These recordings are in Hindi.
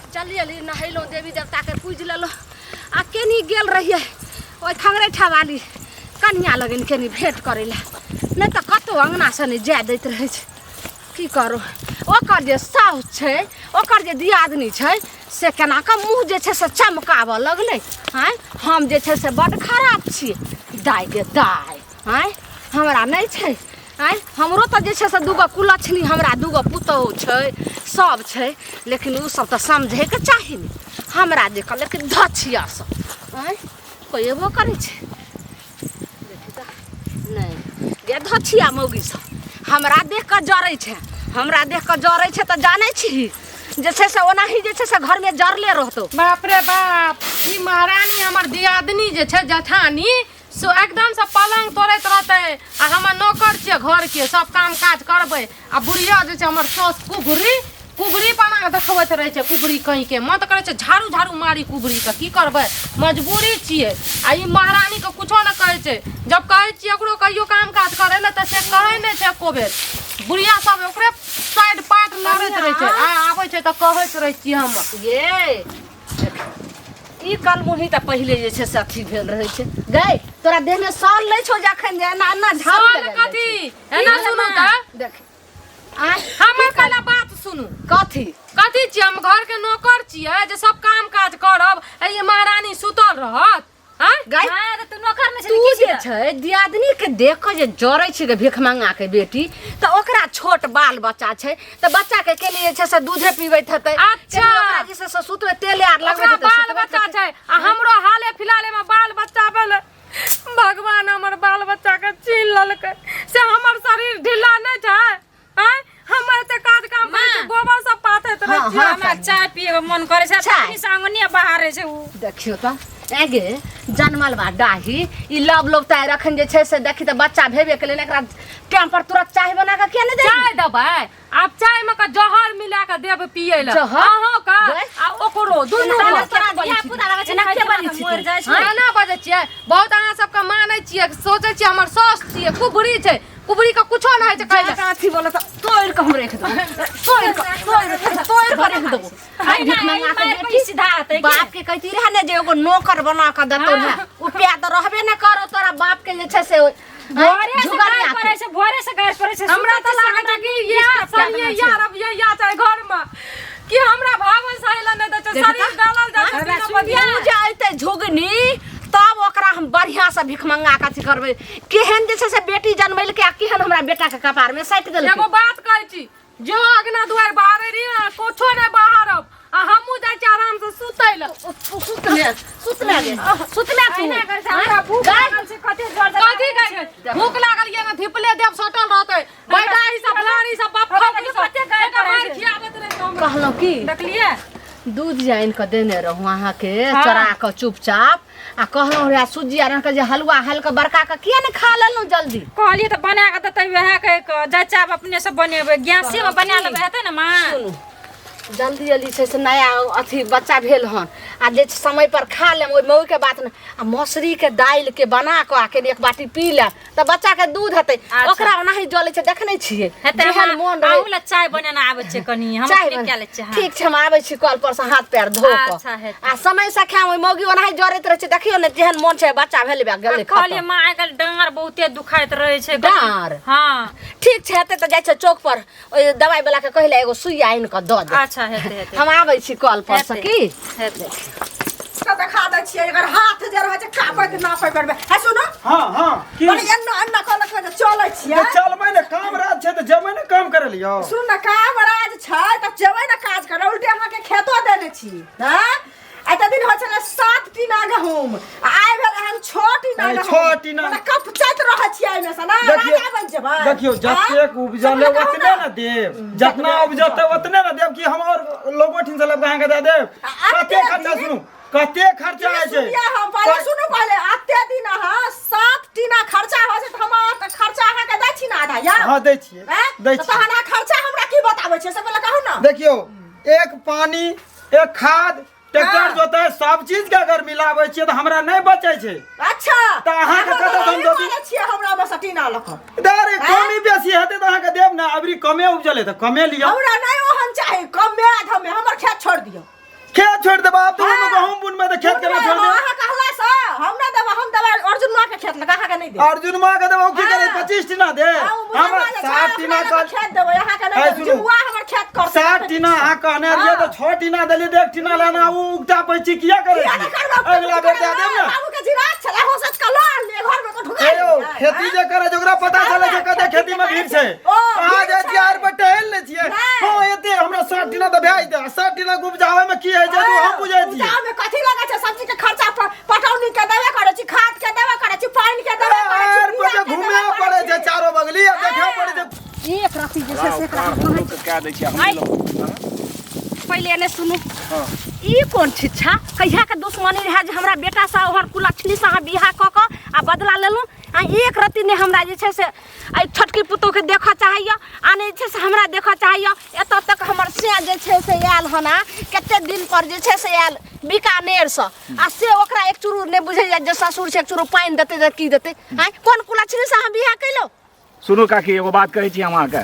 चलिए नहलो देवी देवता के पूज लेलो आ केनी गेल रहिए ओइ खंगरेठा वाली कन्या लगन केनी भेंट करे ला नहीं तो कतो अंगना से नहीं जाय दैत रहे छै की करो ओकर जे साउस छै ओकर जे दियादनी छै से केना का मुंह जे छै से चमकाबे लगले हैं हम जे छै से बड़ खराब छी दाय गे दाय हैं हमरा नहीं छै हैं हमरो तो जे छै से दूगो कुलछनी हमरा दूगो पुतौ छै सब छै लेकिन उ सब तो समझे के चाही नहीं हमरा देख लेकिन धछिया सब हैं कोई एबो करे छै देखि त नहीं ये धछिया मौगी सब हमरा देख के जरै छै हमरा देख के जरै छै त जानै छी जे छै से ओनाही जे छै से घर में जरले रहतो बाप रे बाप ई महारानी हमर दियादनी जे छै जठानी सो एकदम से पलंग तोड़ैत रहते आ हमर नौकर छियै घर के सब काम काज करबै आ बुढ़िया जे छै हमर सास कुबरी बना के देखबैत रहे छै कुबरी कहीं के मन त करे छै झाड़ू झाड़ू मारी कुबरी के की करबै मजबूरी छियै आ ई महारानी के कुछो न कहै छै जब कहै छियै ओकरो कहियो काम काज करे ले त से कहै नै छै एको बेर बुढ़िया सब ओकरे साइड पाट लड़ैत रहे छै आ आबै छै त कहैत रहे छियै हम ये ई कलमुही त पहिले जे छै से अथी भेल रहे छै गई तोरा देह में साल नै छौ जखन जे ना ना झाड़ू साल कथी एना सुनु त देख हमर कहला बात सुनु कथी कथी छी हम घर के नौकर छियै जे सब काम काज करब आ ये महारानी सुतल रहत हैं गई तू नौकर में तू जे छै दियादनी के देख के जे जरै छै के भिख मंगा के बेटी त ओकरा छोट बाल बच्चा छै त बच्चा के लिए छै से दूधे पीबैत हेतै अच्छा। ओकरा जे से सुतवे तेल आर लगबै ओकरा बाल बच्चा छै आ हमरो हाले फिलहाल में बाल बच्चा भेल भगवान हमर बाल बच्चा के छीन ललकै से हमर शरीर ढीला नै छै हैं हम एते काज काम करै छी गोबर सब पाथैत रहै छी हमरा चाय पिए के मन करे छै चाय? तनी सांगनिया बाहर छै उ देखियो त एगे जनमल बा डाही ई लव लव ताय रखन जे छै से देखी त बच्चा भेबे के लेल एकरा टाइम पर तुरंत चाय बना के के नै दे चाय देबै आब चाय में का जहर मिला के देब पिए ले जहर? अहाँ का आ ओकरो दुनू ताला को। तोरा दिया पुता लगै छै ना के बनी छी मर जाइ छै ना बजै छियै बहुत अहाँ सबके मानै छियै सोचै छियै हमर सास छियै कुबरी छै कुबरी का कुछो नै है छै कहै का अथी बोलत तोड़ के हम रख दो तोड़ के रख दो आई भिख मंगा के बेटी सीधा आते बाप के कहती रहे ने जे एगो नौकर बना के देतो है उ प्या त रहबे न करो तोरा बाप के जे छै से भोरे से झुगरिया गाय पड़े छै भोरे से गाय पड़े छै हमरा त लागै छै कि या सनिए यार अब ये या छै घर में कि हमरा भागल सहेला नै दै छै शरीर गलल जाइ छै बिना बदिया तू जे अइते झुगनी तब ओकरा हम बढ़िया से भिख मंगा के अथी करबै केहन जे छै से बेटी जन्मैल के आ केहन हमरा बेटा के कपार में सटि गेल एगो बात कहै छी जो अगना दुआर बाहर रही ना कुछो नै बाहरब आ हमहू जाइ छी आराम से सुतै ल सुतले तू हमरा भूख लागल छै कते जोर से कथी कहै छै भूख लागल ये ना धिपले देव सटल रहतै बैदारी सब फलानी सब बप्पा के कते गाय पड़े छै खियाबत रहे हम कहलौ की देखलिए दूध जाइन के देने रहूं अहाँ के चोरा के चुपचाप आ कहलौ रे सुजी आर के जे हलवा हल्का बड़का के किया ने खा लेलौ जल्दी कहलिए त बना के देतै वहे के जच्चा अपने से बनेबै गैसे में बना लेबै हेतै ना मां सुनू जल्दी जल्दी छै से नया अथी बच्चा भेल हन आ जे समय पर खा लेम ओइ मौई के बात न आ मौसरी के दाइल के बना के आके एक बाटी पी ले त बच्चा के दूध हेतै ओकरा ओनाही जले छै देखनै छियै हेतै जेहन मोन रहे आउला चाय बनाना आबै छै कनी हम चाय अपने क्या ले छै ठीक छै हम आबै छी कल पर से हाथ पैर धो के अच्छा हेतै। आ समय से खाम ओइ मौगी ओनाही जरैत रहे छै देखियो ने जेहन मोन छै बच्चा भेल बा गेलै कहलिए मां आइकाल डांर बहुते दुखाइत रहे छै डाँर? हां ठीक छै हेतै त जाइ छै चौक पर ओइ दवाई वाला के कहले एगो सुई आइन के द दे अच्छा हेतै हेतै हम आबै छी कल पर से की हेतै तो देखा दै छियै एकर हाथ जे रहै छै कापैत नापै करबै है सुनो हाँ की पर एन्ना अन्ना कहलक जे चलै छियै तो चलबै ने काम राज छै तो जेबै ने काम करे लियो सुन न काम राज छै त जेबै न काज करे उल्टे अहाँ के खेतो देने छी हैं एते दिन होइ छले 7 टीना गहूम आइ भेल एहन 6 टीना अरे गहूम 6 टीना। मतलब कपचैत रहै छियै एमे से ना देखियो राजा बन जेबै देखियो जतेक उपजले ओतने न देब जितना उपजते ओतने न देब कि हम और लोगो ठिन से लब कहां के दे देब कते खर्चा सुनु कते खर्चा है छै सुनिया हम पहले सुनु पहले आते दिन अहाँ 7 टीना खर्चा होइ छै त हम खर्चा अहाँ के दै छी ना आधा या हां दै छियै दै तो छियै तहन खर्चा हमरा की बताबै छै से पहिले कहू ना देखियो एक पानी एक खाद ट्रैक्टर जोते सब चीज के अगर मिलाबै छियै त हमरा नहीं बचै छै अच्छा त अहाँ के कते हम दे दी छियै हमरा में सटीना लख दारे कमी बेसी हेतै त अहाँ के देब ना अबरी कमे उपजले त कमे लियो हमरा नहीं ओहन चाहे कम में आधा में हमर खेत छोड़ दियो देबा आप तो गहूम बुन में खेत के छोड़ दे हां कहला सा हम ना देबा हम देबा अर्जुन मां के खेत लगा के नहीं दे अर्जुन मां के देबा की करे 25 टीना दे हम 60 टीना का खेत देबो यहां के नहीं जुआ हमर खेत कर 60 टीना हां कहने रे तो 6 टीना देली देख टीना लेना उ उगटा पैची किया करे अगला बेर दे देब ना बाबू के जिरात छला हो सच का लो ले घर में को ढुका खेती जे करे जोकरा पता चले छै कते खेती में भीड़ छै आज हजार पर टहल ले छिए हां एते हमरा 60 टीना त भेज दे 60 टीना उपजावे में की है जे हम बुझै छी उपजावे में कथि लगे छै सब्जी के खर्चा पटौनी के देबे करे छी खाद के देबे करे छी पानी के देबे करे छी पर घूमे पड़े छै चारो बगली आ देखे पड़े छै एक रति जे छै से कह दै छी हम लोग पहले ने सुनू ई कोन छिछा कहिया के दुश्मनी रहे जे हमरा बेटा सा ओहर कुलक्षणी सा बियाह क क आ बदला लेलू आ एक रति ने हमरा जे छै से आई छोटकी पुतो के देखा चाहिए आ ने छै से हमरा देखा चाहिए एत तक हमर से जे छै से आयल हना कते दिन पर जे छै से आयल बीकानेर से आ से ओकरा एक चुरू ने बुझै जे ससुर से एक चुरू पानी देते जे की देते हैं कोन कुलक्षणी सा बियाह कैलो सुनू काकी एगो बात कहै छी हम अहाँके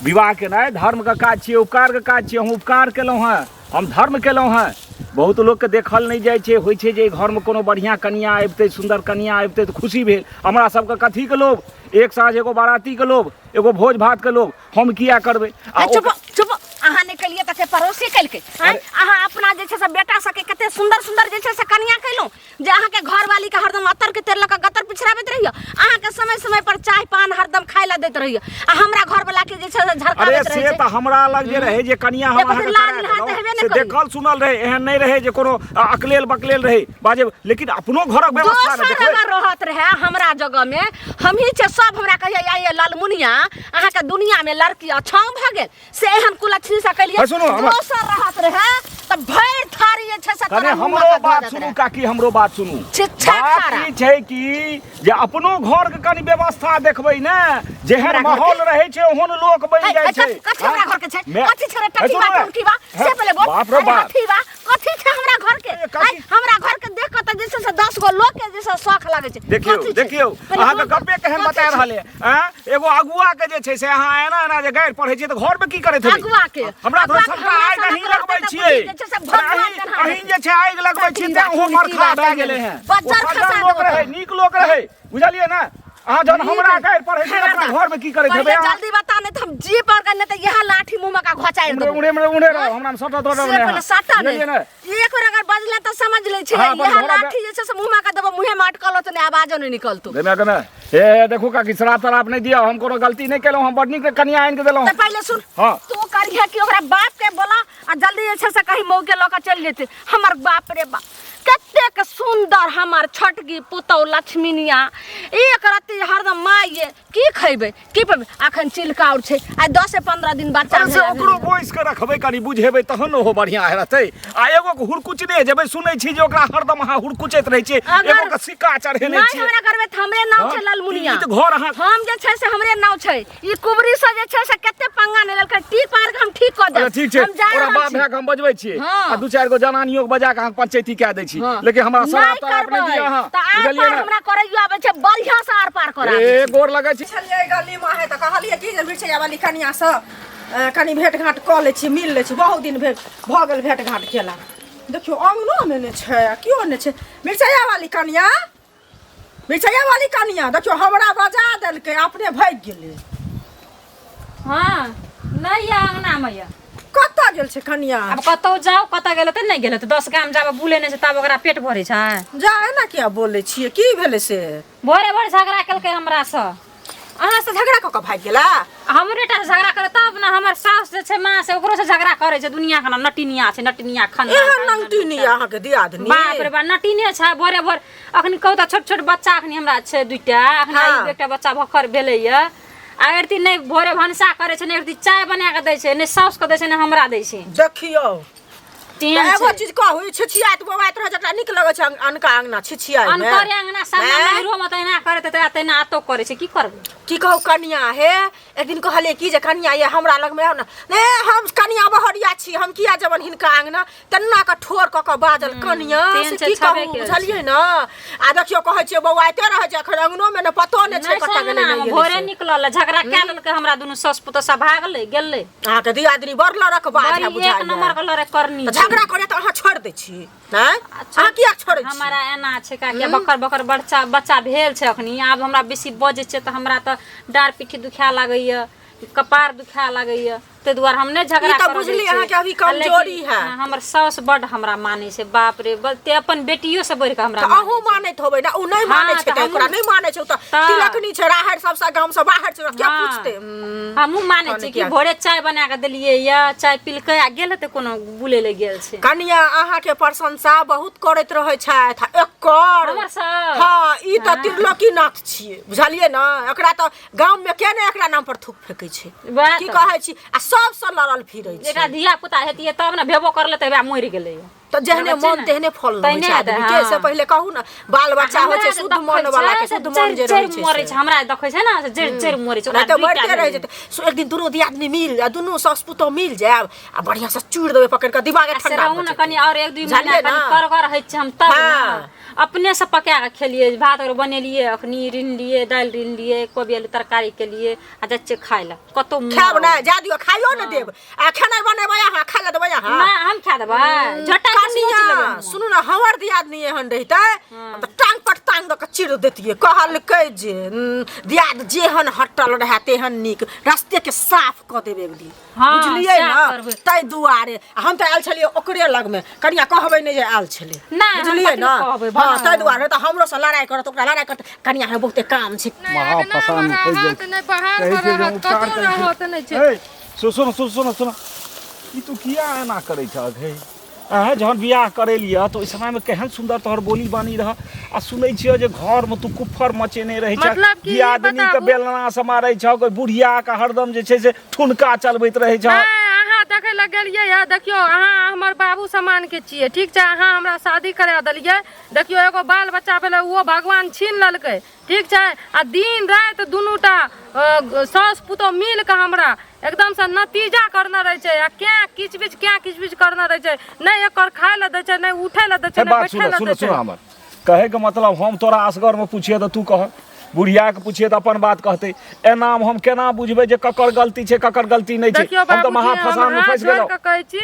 विवाह के नहीं धर्म का काज छियै उपकार के काज छियै हम उपकार केलहुँ हैं हम धर्म केलहुँ हैं बहुत लोग के देखल नहीं जाइ छै होइ छै जे घर में कोनो बढ़िया कनिया आबिते सुंदर कनिया आबिते तो खुशी भेल हमरा सबके कथी के लोभ एक साँझ एगो बाराती के लोभ एगो भोज भात के लोभ हम किया करबै चुप चुप अहाँ ने कलिए तके पड़ोसी कलके अहाँ अपना जे छै से बेटा सके कते सुंदर सुंदर जे छै से कन्या कैलौ जे अहाँ के घर वाली के हरदम अतर के तेल लका गतर पिछराबैत रहियो अहाँ के समय समय पर चाय पान हरदम खाय ला दैत रहियो आ हमरा घर वाला के जे छै से झरकाबैत रहे अरे से त हमरा लग जे रहे जे कनिया हम अहाँ के से देखल सुनल रहे एहन नहीं रहे जे कोनो अकलेल बकलेल रहे बाजे लेकिन अपनो घरक व्यवस्था न देखबै दोसर रहत रहे हमरा जगह में हम ही छै सब हमरा कहिया आइए लालमुनिया अहाँ के दुनिया में लड़की अछांग भ गेल से एहन कुलक्षणी सा कलिए दोसर रहत रहे त भैर थारी जे छै से अरे हमरो बात सुनू काकी हमरो बात सुनू बात ई छै कि जे अपनो घर के कनी व्यवस्था देखबै ने जेहन माहौल रहे छै ओहन लोक बनि जाइ छै कथि हमरा घर के छै कथि छै रे टकीवा टकीवा से पहले बोल बाप रे बाप कथि छै हमरा घर के हमरा घर के देख के त जैसे से 10 गो लोग के जैसे शौक लागे छै देखियो अहाँ के गप्पे केहन बता रहले हैं एगो अगुआ के जे छै से अहाँ एना एना जे गायर पढ़ै छी त घर में की करैत हेबै अगुआ के हमरा तो सबका आइ नहीं लगबै छियै अहीं जे छै आइ लगबै छी त ओहो मरखा भए गेलै हैं बच्चा खसा लोग रहे नीक लोग रहे बुझलिए ना अहाँ जन हमरा गायर पढ़ै छी अपना घर में की करैत हेबै जल्दी बता ने हम जी पर करने त यहां लाठी मुंह में का घोचाइ दो उड़े रहो हमरा सटा तोड़ा से पहले सटा ने एक बार अगर बजले त समझ ले छै यहां लाठी जे छै से मुंह में का देबो मुंहे में अटकल त ने आवाजो नहीं निकलतो देमे ए देखो का कि शराब तराब नहीं दिया हम कोनो गलती नहीं केलौ हम बड नीक कन्या आइन के देलौ त पहले सुन तू करिया कि ओकरा बाप के बोला आ जल्दी जे छै से कहीं मौके के लका चल जेते हमर बाप रे बाप कतेक सुंदर हमार छटकी पुतौ लक्ष्मीनिया एक रति हरदम माये की खैबे की पेबे अखन चिलकाउर छै आ 10 से 15 दिन बच्चा से ओकरो बोइस के रखबै कनी बुझेबै तहन ओहो बढ़िया रहतै आ एगो के हुड़कुचने जेबै सुनै छी जे ओकरा हरदम अहाँ हुड़कुचैत रहै छै एगो के सिक्का चढ़ेने छी नहीं हमरा करबे त हमरे नाम छै लालमुनिया ई त घर अहाँ हम जे छै से हमरे नाम छै ई कुबरी से जे छै से कते पंगा ने लेलकै टी पार के हम ठीक क दे ठीक छै ओरा बाप भए के हम बजबै छियै आ दू चार गो जनानियो के बजा के अहाँ पंचायती कए दै छी लेकिन हमरा शराब तराब नहीं दिया हां बुझलिए ना हमरा करैयो आबै छै बढ़िया से आर पार करा ए गोर लगै छै छलिए गली में है त कहलिए कि जे मिर्चैया वाली कनिया से कनी भेंट घाट क ले छी मिल ले छी बहुत दिन भेंट भ गेल भेंट घाट केला देखियो अंगनो में ने छै कियो ने छै मिर्चैया वाली कनिया देखियो हमरा बजा देलकै अपने भाग गेलै हां नहीं या अंगना में या कत्ता गेल छै कनिया अब कतौ जाओ कतौ गेल त नहीं गेल त 10 गाम जाबे बुले ने से तब ओकरा पेट भरै छै जा एना किया बोलै छियै की भेलै से भोरे भोर झगड़ा केलकै हमरा से अहाँ से झगड़ा क के भाग गेला हमरे टा झगड़ा करे तब ना हमर सास जे छै मां से ओकरो से झगड़ा करे छै दुनिया के नटिनिया छै नटिनिया खन्ना एहन नटिनिया अहाँ के दियादनी बाप रे बा नटिने छै भोरे भोर अखनी कहू त छोट छोट बच्चा अखनी हमरा छै दुइटा अखनी एकटा बच्चा भखर भेलैया अगर ती नहीं भोरे भनसा करे छै नहीं चाय बना के दै छै नहीं साउस के दै छै नहीं हमरा दै छै देखियो एगो चीज कहू छिछियात बवाइत रह जकरा निक लगै छै अनका अंगना छिछियाई में अनकर अंगना सब नहिरो में तैना करे त तैना आतो करे छै की करबे की कहू कनिया हे एक दिन कहले की जे कनिया ये हमरा लग में ना ने हम कनिया बहरिया छी हम किया जवन हिनका अंगना तन्ना का ठोर क के बाजल कनिया से की कहू बुझलिए ना आ देखियो कहै छै बवाइते रह जे अखन अंगनो में न पतो ने छै कत गेलै नहीं भोरे निकलल झगड़ा कै लेलकै हमरा दुनु सस पुत सब भागले गेलै आ त दियादनी बरला रख बाज है बुझाई एक नंबर के लड़े करनी झगड़ा करे त अहाँ छोड़ दै छी हैं अहाँ किया छोड़ै छी हमारा एना छै का के बकर बकर बच्चा भेल छै अखनी आब हमरा बेसी बजे छै त हमरा त डार पीठी दुखा लागैया कपार दुखा लागैया ते दुआर हम ने झगड़ा कर बुझली अहाँ के अभी कमजोरी है हमर सास बड हमरा माने छै बाप रे ते अपन बेटियो से बढ़ के हमरा अहू मानैत होबै ना उ नहीं माने छै त ओकरा नहीं माने छै त तिलकनी छै राहर सबसे गांव से बाहर छै क्या पूछते हमहू माने छै कि भोरे चाय बना के देलियै या चाय पिलकै आ गेल त कोनो बुले ले गेल छै कनिया अहाँ के प्रशंसा बहुत करैत रहै छथि एकर हमर सब हां ई त तिलकी नाथ छियै बुझलियै ना एकरा त गांव में के ने एकरा नाम पर थूक फेकै छै की कहै छी आ सबसे लड़ल फिरै छै एकरा धिया पुता हेतिए तब ने भेबो कर लेतै बा मरि गेलै तो जहने मन तेहने फल न होय छै के से पहले कहू ना बाल बच्चा होय छै शुद्ध मन वाला के शुद्ध मन जे रहै छै मरै छै हमरा देखै छै ना जड़ जड़ मरै छै ओकरा त मरते रहै छै एक दिन दुनू दियादनी मिल आ दुनू सास पुतोह मिल जाब आ बढ़िया से चूड़ देबै पकड़ के दिमाग ठंडा रहू ना कनी और एक दू महीना कनी करगर रहै छै हम तब ना अपने से पका के खेलिए भात और बनेलिए अखनी रिन लिए दाल रिन लिए कोबी आलू तरकारी के लिए आ जच्चे खाइ ला कतो खाब ना जा दियो खाइयो न देब आ खाना बनेबै अहाँ खा ले देबै अहाँ ना हम खा देबै झटा सुनू ना हमर दियादनी एहन रहितै त टांग पर टांग द के चिड़ देतिए कहलकै जे दियाद जेहन हटल रहै तेहन नीक रास्ते के साफ क देबे एक दिन बुझलियै ना तै दुआरे हम त आयल छलिए ओकरे लग में कनिया कहबै नै जे आयल छले बुझलियै ना हां तै दुआरे त हमरो से लड़ाई करत ओकरा लड़ाई करत कनिया है बहुते काम छै महा फसान हो जात नै बाहर रहत कतो रहत नै छै सुन ई तू किया एना करै छ हे जहन बियाह करे लिया तो ओइ समय में केहन सुंदर तोहर बोली बानी रह आ सुनै छियो जे घर में तू कुफर मचेने रही छ कि आदमी के बेलना से मारै छ कोई बुढ़िया के हरदम जे छै से ठुनका चलबैत रहै छ अहाँ देखे लग गेलियै या देखियो अहाँ हमर बाबू समान के छियै ठीक छै अहाँ हमरा शादी करा देलियै देखियो एगो बाल बच्चा भेलै वो भगवान छीन लेलकै ठीक छै आ दिन रात दुनूटा सास पुतोह मिल के हमरा एकदम से नतीजा करना रहे छै आ क्या किचबिच करना रहे छै नै एकर खाय ल दै छै नै उठै ल दै छै नै बैठै ल दै छै सुन हमर कहे के मतलब हम तोरा असगर में पूछिए त तू कह बुढ़िया के पूछिए त अपन बात कहते एना हम केना बुझबै जे ककर गलती छै ककर गलती नै छै हम त महा फसान में फंस गेलौ कहै छी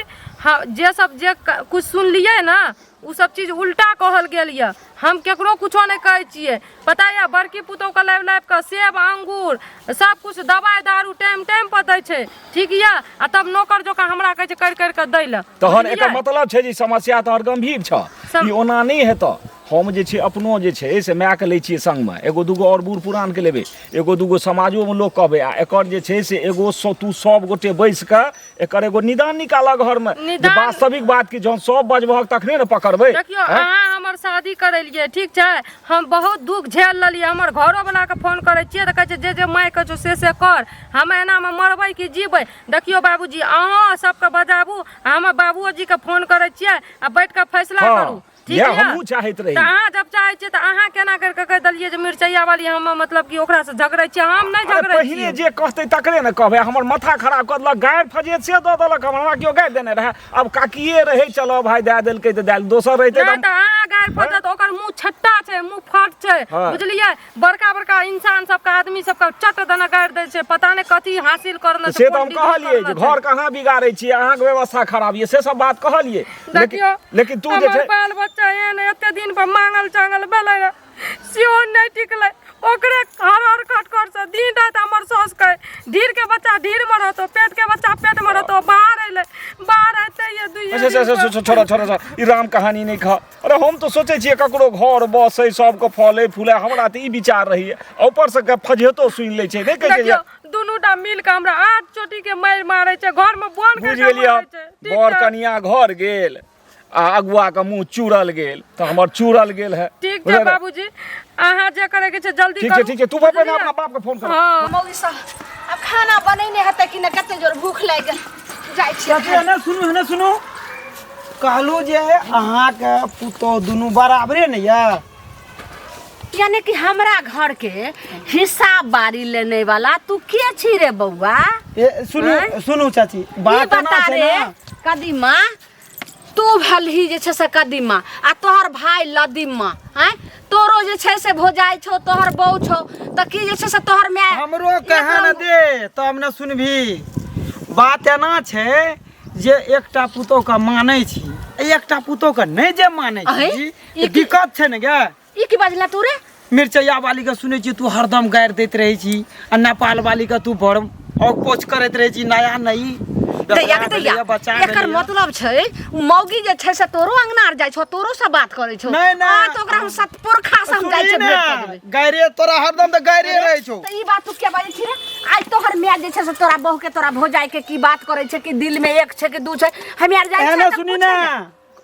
जे सब जे कुछ सुनलियै ना उ सब चीज उल्टा कहल गेल या हम केकरो कुछो नहीं कहै छियै पता या बड़की पुतोह के लाइव के सेब अंगूर सब कुछ दवाई दारू टाइम पर दै छै ठीक या आ तब नौकर जोका हमरा कहै छै कर के दै ल तहन एकर मतलब छै जे समस्या तोहर गंभीर छ ई ओना नहीं हेतौ हम जे छै अपनो जे छै से माय के लै छियै संग में एगो दूगो और बूढ़ पुरान के लेबे एगो दूगो समाजो में लोग कहबे आ एकर जे छै से एगो तू सब गोटे बैस के एकर एगो निदान निकाल घर में जे वास्तविक बात की जहन सब बजबहक तखने न पकड़बै देखियो अहाँ हमर शादी करैलिए ठीक छै हम बहुत दुख झेल लेलिए हमर घरो वाला के फोन करै छियै त कहै छै जे माय कहै छै से कर हम एना में मरबै कि जीबै देखियो बाबूजी अहाँ सबके बजाबू हमर बाबूजी के फोन करै छियै आ बैठ के फैसला करू या हमहू चाहैत रही अहाँ जब चाहै छियै त अहाँ केना करके कह दलिए जे मिरचैया वाली हम मतलब कि ओकरा से झगड़ै छियै हम नहीं झगड़ै छियै पहिले जे कहतै तकरे न कहबै हमर माथा खराब कर देलक गायर फजेत से द देलक हमरा कियो गाय देने रहे अब काकिए रहे चलो भाई दे देलकै त दे दोसर रहितै त अहाँ गायर फजत ओकर मुंह छट्टा छै मुंह फट छै बुझलियै बड़का इंसान सबके आदमी सबके चट दना गायर दै छै पता नै कथि हासिल करना से त हम कहलिए जे घर कहाँ बिगाड़ै छी अहाँ के व्यवस्था खराब ये से सब बात कहलिए लेकिन तू जे छै एते दिन पर मांगल चांगल भेलै सियो नहीं टिकलै ओकरे हर खटखट से दिन रात हमर सास के ढीर के बच्चा ढीर में रहतो पेट के बच्चा पेट में रहतो बाहर अइले बाहर आते ये दुइये छोड़ा ई राम कहानी नहीं खा अरे हम तो सोचे छिए ककरो घर बसै सब के फले फूले हमरा त ई विचार रही ऊपर से फजेतो सुन ले छै नहीं कह जे दुनूटा मिल के हमरा 8 चोटी के मार मारै छै घर में बोन के बुझ गेलियै बर कनिया घर गेल आ अगुआ के मुंह चूड़ल गेल त हमर चूड़ल गेल है ठीक छै बाबूजी अहाँ जे करे के छै जल्दी करू ठीक छै तू अपन अपना बाप के फोन कर हां मौगी साहब अब खाना बनैने हेतै कि न कते जोर भूख लाग गेल जाय छी ना सुनु कहलू जे अहाँ के पुतोह दुनू बराबरे न या यानी कि हमरा घर के हिसाब बारी लेने वाला तू के छी रे बउआ सुनु चाची बात ना छै ना कदीमा तू भलही जे छै से कदीमा आ तोहर भाई लदीमा हैं तोरो जे छै से भोजाई छौ तोहर बहू छौ त की जे छै से तोहर माय हमरो कहे न दे तब न सुनभी बात एना छै जे एकटा पुतोह का मानै छी एकटा पुतो के नहीं जे माने अहे, छी ई दिक्कत छै ने गे। ई की बाजला तू रे? मिर्चैया वाली के सुनै छी तू हरदम गारि दैत रहै छी आ नेपाल वाली के तू बड़ औपोच करैत रहै छी नया नई दैया के दैया एकर मतलब छै मौगी जे छै से तोरो अंगना आर जाइ छौ तोरो से बात करै छौ नहीं, नहीं। आ तो ओकरा हम सतपुरखा से हम जाइ छै भेट कर देबै गायरे तोरा हरदम त गायरे रहै छौ। तो ई बात तू के बाजै छी रे? आज तोहर माय जे छै से तोरा बहू के तोरा भौजाई के की बात करै छै कि दिल में एक छै कि दू छै हम यार जाइ एने छै सुनी ना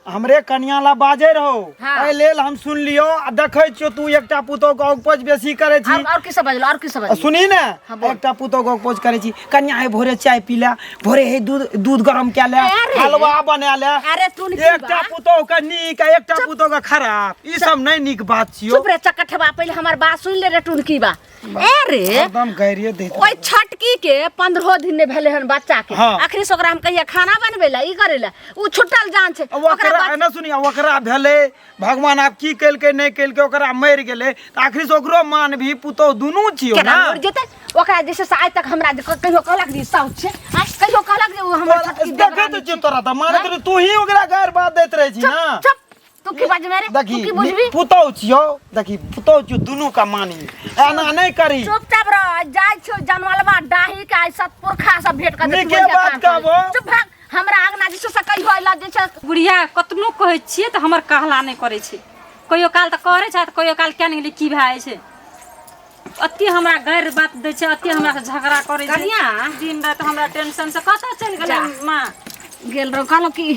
हमरे कन्या ला बाजे रहो हाँ। एहि लेल हम सुन लियो आ देखै छियो तू एकटा पुतो के औपच बेसी करै छी। और की सब बाजलो और की सब आ बाजलो सुनी ना हाँ, बोल। एकटा पुतो के औपच करै छी कन्या है भोरे चाय पी ले भोरे है दूध गरम के ले अरे। हलवा बना ले। अरे तू नहीं एकटा पुतो के नीक आ एकटा पुतो के खराब ई सब नहीं नीक बात छियो। चुप रे चकठवा पहले हमार बात सुन ले रे टुनकी बा ए रे एकदम गायरे दैत ओइ छटकी के 15 दिन ने भेले हन बच्चा के हाँ। आखिर से ओकरा हम कहिया खाना बनबे ला ई करे ला उ छुटल जान छै ओकरा एना सुनी ओकरा भेले भगवान आब की केलकै नहीं केलकै ओकरा मरि गेलै त आखिर से ओकरो मान भी पुतो दुनू छियो केना ना। मर जेतै ओकरा जैसे से आज तक हमरा कहियो कहलक जे साउथ छै आज कहियो कहलक जे उ हमर छटकी देखे तो छियो तोरा त मानत रही तू ही ओकरा गायर बात दैत रहै छी ना। चुप तू की बाज मेरे तू देखी की बुझबी पुतो छियो देखी पुतो छियो दुनू का मानी एना नहीं करी। चुपचाप रह जाय छौ जनमलवा डाही के आज सतपुरखा सब भेट कर नीके बात कहबो। चुप भाग हमरा आगना जैसे से कहियो अइला जे छै बुढ़िया कतनो कहै छियै तऽ हमर कहला नहि करै छै कहियो काल तऽ करै छै कहियो काल क्या नहीं की भए जाइ छै अति हमरा गैर बात दै छै अति हमरा से झगड़ा करै छै कनिया दिन रात हमरा टेंशन से कतऽ चलि गेलै माँ गेल रहो कहलो कि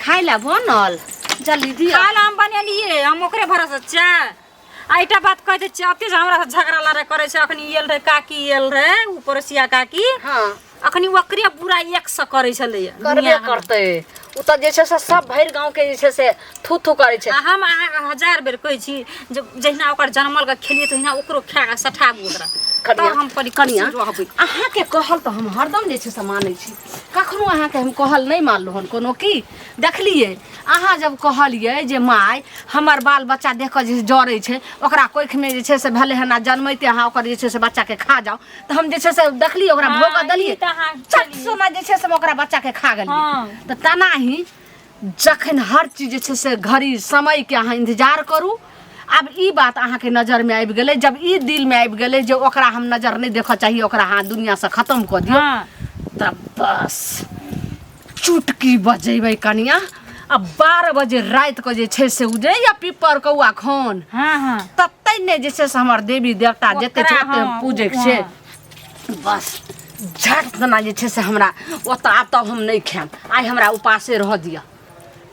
खाइ ला बनल जल्दी दिया काल हम बनेलिए हम ओकरे भरोसे चाय आ एकटा बात कह दै छियै अति हमरा से झगड़ा लड़ाई करै छै अखनी आयल रहे काकी आयल रहे उपरसिया काकी हां अखनी ओकरे पूरा 100 करै छलै करबे करतै उ त जे छै से सब भरि गांव के जे छै से थू थू करै छै हम अहाँके 1000 बेर कहै छी जहिना ओकर जन्मल के खेलिए तहिना ओकरो खा के सठाबू ओकरा कनिया हम कनिया रहबै अहाँ के कहल त हम हरदम जे छै से मानै छी कखनो अहाँ के हम कहल नहीं मानलौ हन कोनो की देखलिए अहाँ जब कहलिए जे माय हमर बाल बच्चा देख के जे जरै छै ओकरा कोख में जे छै से भेले हन जनमैते अहाँ ओकर जे छै से बच्चा के खा जाओ त हम जे छै से देखलिए ओकरा भोग दलिए चट सोना जे छै से ओकरा बच्चा के खा गेलिए त तना ही जखन हर चीज जे छै से घड़ी समय के अहाँ इंतजार करू अब ई बात अहाँ के नजर में आबि गेलै जब ई दिल में आबि गेलै जे ओकरा हम नजर नहीं देखऽ चाहिए ओकरा हाँ दुनिया से खत्म कऽ दियौ तब बस चुटकी बजेबै कनिया अब 12 बजे रात को जे छै से उजे या पीपर कौआ खोन तत्ते ने जे छै से हमर देवी देवता जते छै ओते पूजे छै बस झट तना जे छै से हमरा ओत आब तब हम नहीं खाएम आइ हमरा उपासे रह दिया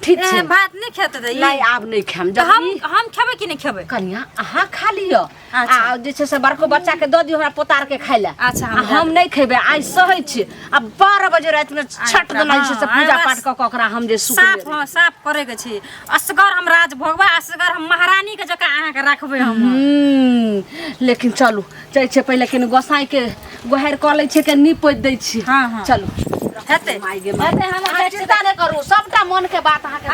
ठीक छै भात नहीं खेते दै नहीं आब नहीं खाएम जब हम खेबै कि नहीं खेबै कनिया अहाँ खा लियो आ जे छै से बड़को बच्चा के दऽ दियो हमरा पोतार के खाइ ले अच्छा हम नहीं खेबै आइ सहै छी अब 12 बजे रात में छठ देना जे छै से पूजा पाठ क के ओकरा हम जे साफ साफ करे के छी असगर हम राज भोगबा असगर हम महारानी के जका अहाँ के रखबै हम लेकिन चलू चै छै पहिले कि गोसाई के गोहार क लै छै के निपोत दै छी चलू हेतै चिंता नहीं करू सबटा मन के बात अहाँ के